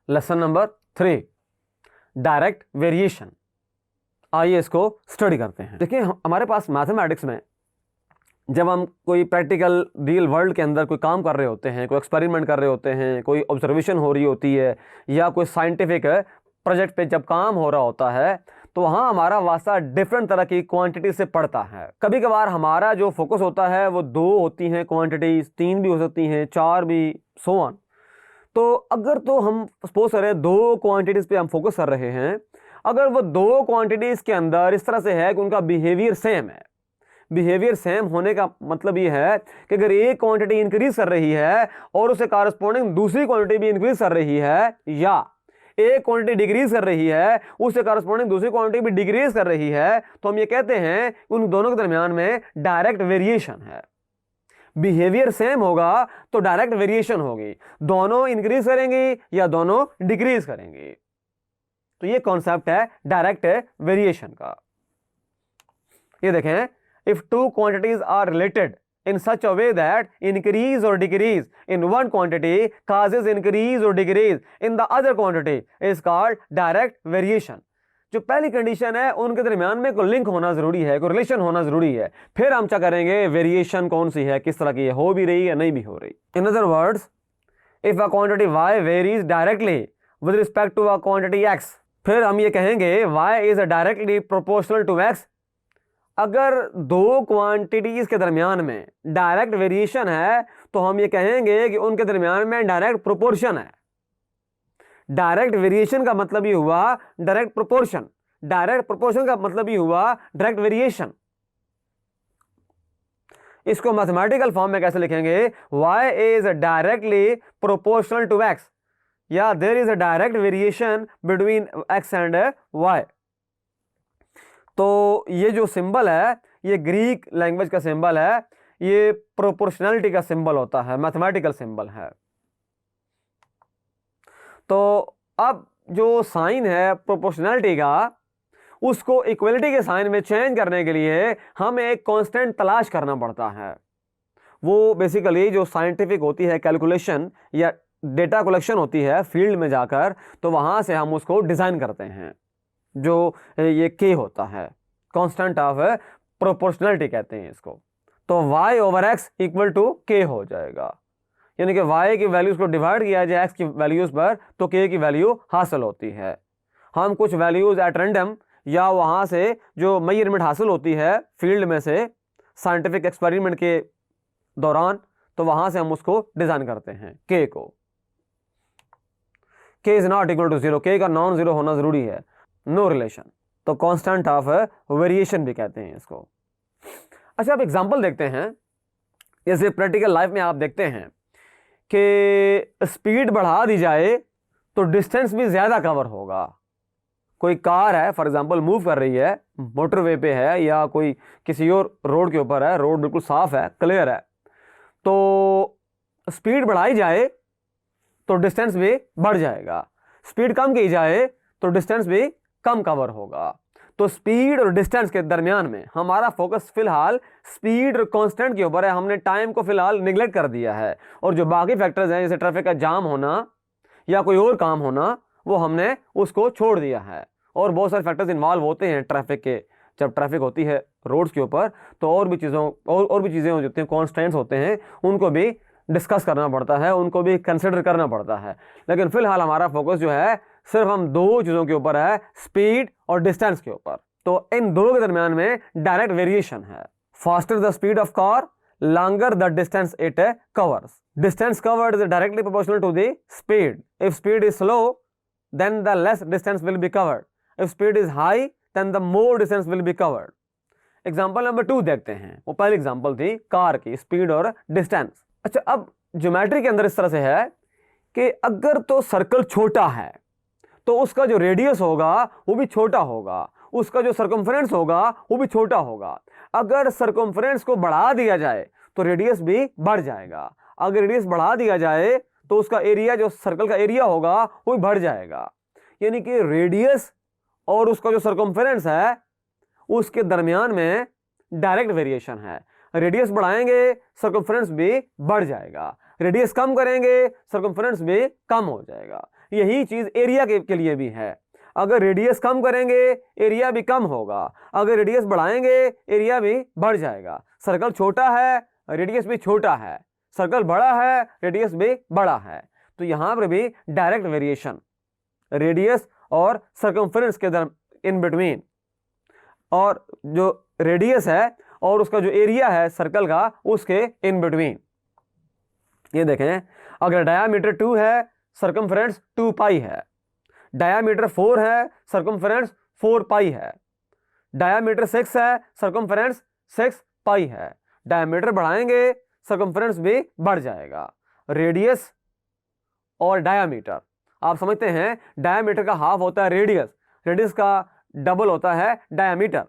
Lesson number 3, direct variation. आइए इसको study करते हैं। देखिए हमारे पास मैथमेटिक्स में जब हम कोई प्रैक्टिकल रियल वर्ल्ड के अंदर कोई काम कर रहे होते हैं, कोई एक्सपेरिमेंट कर रहे होते हैं, कोई ऑब्जर्वेशन हो रही होती है, या कोई साइंटिफिक प्रोजेक्ट पे जब काम हो रहा होता है, तो वहाँ हमारा वास्ता डिफरेंट तरह की क्वांटिटी से पड़ता है। कभी कभार हमारा जो फोकस होता है वो 2 होती हैं क्वांटिटीज, 3 भी हो सकती हैं, 4 भी, सो ऑन। तो अगर तो हम सपोज करें 2 क्वांटिटीज पे हम फोकस कर रहे हैं, अगर वो 2 क्वांटिटीज के अंदर इस तरह से है कि उनका बिहेवियर सेम है, बिहेवियर सेम होने का मतलब ये है कि अगर एक क्वांटिटी इंक्रीज कर रही है और उसे कारस्पॉन्डिंग दूसरी क्वांटिटी भी इंक्रीज कर रही है, या एक क्वांटिटी डिक्रीज कर रही है उससे कारस्पॉन्डिंग दूसरी क्वांटिटी भी डिक्रीज कर रही है, तो हम ये कहते हैं उन दोनों के दरमियान में डायरेक्ट वेरिएशन है। बिहेवियर सेम होगा तो डायरेक्ट वेरिएशन होगी, दोनों इंक्रीज करेंगी या दोनों डिक्रीज करेंगी। तो ये कॉन्सेप्ट है डायरेक्ट वेरिएशन का। ये देखें, if two quantities are related in such a way that increase or decrease in one quantity causes increase or decrease in the other quantity is called direct variation। जो पहली condition है उनके दरमियान में कोई लिंक होना जरूरी है, कोई रिलेशन होना जरूरी है, फिर हम क्या करेंगे वेरिएशन कौन सी है, किस तरह की है, हो भी रही है नहीं भी हो रही। In other words, if a quantity y varies directly with respect to a quantity x, फिर हम ये कहेंगे y is directly proportional to x। अगर 2 क्वांटिटीज के दरमियान में डायरेक्ट वेरिएशन है तो हम ये कहेंगे कि उनके दरमियान में डायरेक्ट प्रोपोर्शन है। डायरेक्ट वेरिएशन का मतलब ये हुआ डायरेक्ट प्रोपोर्शन, डायरेक्ट प्रोपोर्शन का मतलब ये हुआ डायरेक्ट वेरिएशन। इसको मैथमेटिकल फॉर्म में कैसे लिखेंगे, y is directly proportional to x, या there is a direct variation between x and y। तो ये जो सिंबल है ये ग्रीक लैंग्वेज का सिंबल है, ये प्रोपोर्शनलिटी का सिंबल होता है, मैथमेटिकल सिंबल है। तो अब जो साइन है प्रोपोर्शनलिटी का, उसको इक्वलिटी के साइन में चेंज करने के लिए हमें एक कांस्टेंट तलाश करना पड़ता है। वो बेसिकली जो साइंटिफिक होती है कैलकुलेशन या डेटा कलेक्शन होती है फील्ड में जाकर, तो वहां से हम उसको डिजाइन करते हैं। जो ये k होता है, कांस्टेंट ऑफ प्रोपोर्शनलिटी कहते हैं इसको। तो y over x equal to k हो जाएगा, यानी कि y की वैल्यूज को डिवाइड किया जाए x की वैल्यूज पर तो k की वैल्यू हासिल होती है। हम कुछ वैल्यूज एट रैंडम या वहां से जो मेजरमेंट हासिल होती है फील्ड में से साइंटिफिक एक्सपेरिमेंट के दौरान, तो वहां से हम उसको डिजाइन करते हैं k को। k is not equal to 0, k का नॉन जीरो होना जरूरी है, नो रिलेशन। तो कांस्टेंट ऑफ वेरिएशन भी कहते हैं इसको। अच्छा, अब एग्जांपल देखते हैं। जैसे प्रैक्टिकल लाइफ में आप देखते हैं कि स्पीड बढ़ा दी जाए तो डिस्टेंस भी ज्यादा कवर होगा। कोई कार है फॉर एग्जांपल मूव कर रही है, मोटरवे पे है या कोई किसी और रोड के ऊपर है, रोड बिल्कुल साफ है, क्लियर है, तो स्पीड बढ़ाई जाए तो डिस्टेंस भी बढ़ जाएगा, स्पीड कम की जाए तो डिस्टेंस भी कम कवर होगा। तो स्पीड और डिस्टेंस के दरमियान में हमारा फोकस फिलहाल स्पीड और कांस्टेंट के ऊपर है, हमने टाइम को फिलहाल निगलेक्ट कर दिया है, और जो बाकी फैक्टर्स हैं जैसे ट्रैफिक का जाम होना या कोई और काम होना, वो हमने उसको छोड़ दिया है। और बहुत सारे फैक्टर्स इन्वॉल्व होते हैं ट्रैफिक के, जब ट्रैफिक होती है रोड्स के ऊपर तो और भी चीज़ें हो जाती हैं, कॉन्स्टेंट्स होते हैं, उनको भी डिस्कस करना पड़ता है, उनको भी कंसिडर करना पड़ता है। लेकिन फिलहाल हमारा फोकस जो है सिर्फ हम 2 चीज़ों के ऊपर है, स्पीड और डिस्टेंस के ऊपर। तो इन दोनों के दरमियान में डायरेक्ट वेरिएशन है। Faster the speed of car, longer the distance it covers. Distance covered is directly proportional to the speed. If speed is slow then the less distance will be covered. If speed is high then the more distance will be covered. Example number 2 देखते हैं। वो पहली example थी car की, speed और distance. अच्छा, अब geometry के अंदर इस तरह से है कि अगर तो सर्कल छोटा है तो उसका जो रेडियस होगा वो भी छोटा होगा, उसका जो सर्कमफ्रेंस होगा वो भी छोटा होगा। अगर सर्कमफ्रेंस को बढ़ा दिया जाए तो रेडियस भी बढ़ जाएगा, अगर रेडियस बढ़ा दिया जाए तो उसका एरिया, जो सर्कल का एरिया होगा वो भी बढ़ जाएगा। यानी कि रेडियस और उसका जो सर्कमफ्रेंस है उसके दरमियान में डायरेक्ट वेरिएशन है। रेडियस बढ़ाएंगे सर्कमफ्रेंस भी बढ़ जाएगा, रेडियस कम करेंगे सर्कमफ्रेंस भी कम हो जाएगा। यही चीज एरिया के लिए भी है। अगर रेडियस कम करेंगे एरिया भी कम होगा, अगर रेडियस बढ़ाएंगे एरिया भी बढ़ जाएगा। सर्कल छोटा है रेडियस भी छोटा है, सर्कल बड़ा है रेडियस भी बड़ा है। तो यहां पर भी डायरेक्ट वेरिएशन रेडियस और सर्कमफ्रेंस के इन बिटवीन, और जो रेडियस है और उसका जो एरिया है सर्कल का उसके इन बिटवीन। ये देखें, अगर डायामीटर 2 है सर्कमफ्रेंस 2 पाई है, डायामीटर 4 है सर्कमफ्रेंस 4 पाई है, डायामीटर 6 है सर्कमफ्रेंस 6 पाई है। डायामीटर बढ़ाएंगे सर्कमफ्रेंस भी बढ़ जाएगा। रेडियस और डायामीटर आप समझते हैं, डायामीटर का हाफ होता है रेडियस, रेडियस का डबल होता है डायामीटर।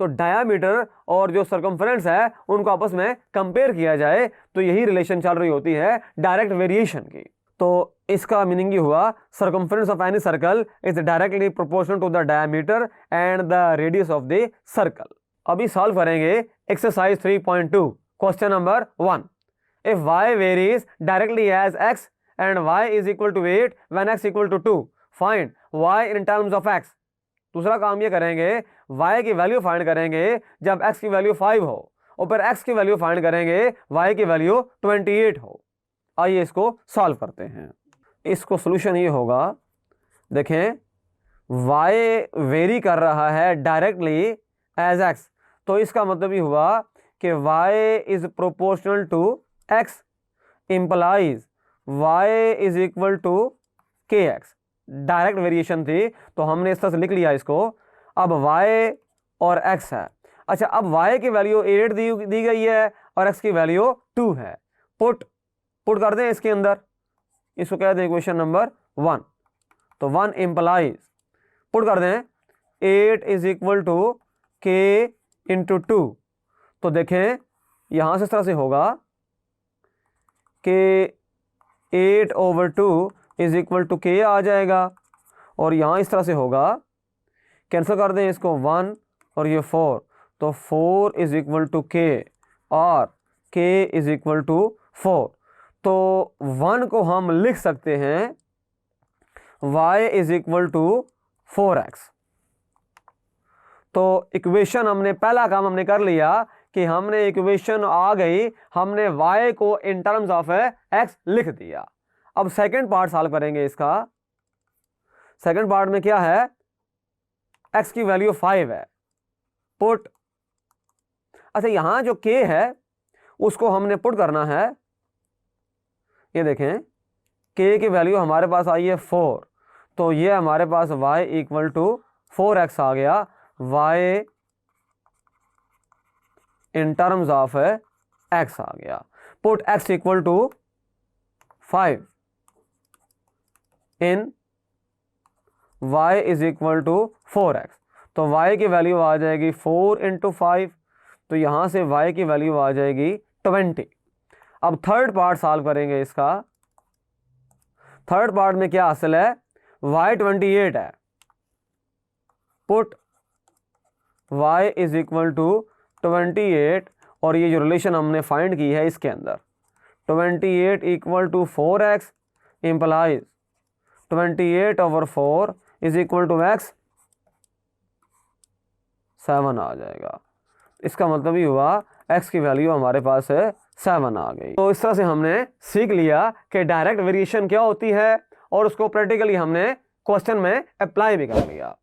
तो डायामीटर और जो सर्कमफ्रेंस है उनको आपस में कंपेयर किया जाए तो यही रिलेशन चल रही होती है डायरेक्ट वेरिएशन की। तो इसका मीनिंग ये हुआ, circumference of any circle is directly proportional to the diameter and the radius of the circle. अभी सॉल्व करेंगे exercise 3.2 question number 1। If y varies directly as x and y is equal to 8 when x equal to 2, find y in terms of x। दूसरा काम ये करेंगे, y की value find करेंगे जब x की वैल्यू 5 हो, और फिर x की वैल्यू फाइंड करेंगे y की वैल्यू 28 हो। आइए इसको सॉल्व करते हैं। इसको सॉल्यूशन ये होगा, देखें y वेरी कर रहा है डायरेक्टली एज x, तो इसका मतलब ये हुआ कि y is proportional to x implies y is equal to kx। Direct variation थी तो हमने इस तरह से लिख लिया इसको। अब y और x है। अच्छा, अब y की वैल्यू 8 दी गई है और x की वैल्यू 2 है। पुट कर दें इसके अंदर, इसको कह दें इक्वेशन नंबर 1। तो 1 इंप्लाइज, पुट कर दें 8 is equal to k into 2। तो देखें यहां से इस तरह से होगा कि 8 over 2 is equal to k आ जाएगा, और यहाँ इस तरह से होगा, कैंसिल कर दें इसको 1 और ये 4, तो 4 इज इक्वल टू k और k इज इक्वल टू 4। तो 1 को हम लिख सकते हैं y is equal to 4x। तो इक्वेशन हमने, पहला काम हमने कर लिया कि हमने इक्वेशन आ गई, हमने y को इन टर्म्स ऑफ x लिख दिया। अब सेकंड पार्ट सॉल्व करेंगे इसका। सेकंड पार्ट में क्या है, x की वैल्यू 5 है, पुट। अच्छा, यहां जो k है उसको हमने पुट करना है। ये देखें k की वैल्यू हमारे पास आई है 4, तो ये हमारे पास y इक्वल टू 4x आ गया। y in terms of x आ गया। Put x equal to 5 in y is equal to 4x, तो y की वैल्यू आ जाएगी 4 इंटू 5, तो यहां से y की वैल्यू आ जाएगी 20। अब थर्ड पार्ट सॉल्व करेंगे इसका। थर्ड पार्ट में क्या हासिल है, y 28 है, put y is equal to 28, और ये जो रिलेशन हमने फाइंड की है इसके अंदर 28 equal to 4x implies 28 over 4 is equal to x 7 आ जाएगा। इसका मतलब ये हुआ x की वैल्यू हमारे पास है 7 आ गई। तो इस तरह से हमने सीख लिया कि डायरेक्ट वेरिएशन क्या होती है, और उसको प्रैक्टिकली हमने क्वेश्चन में अप्लाई भी कर लिया।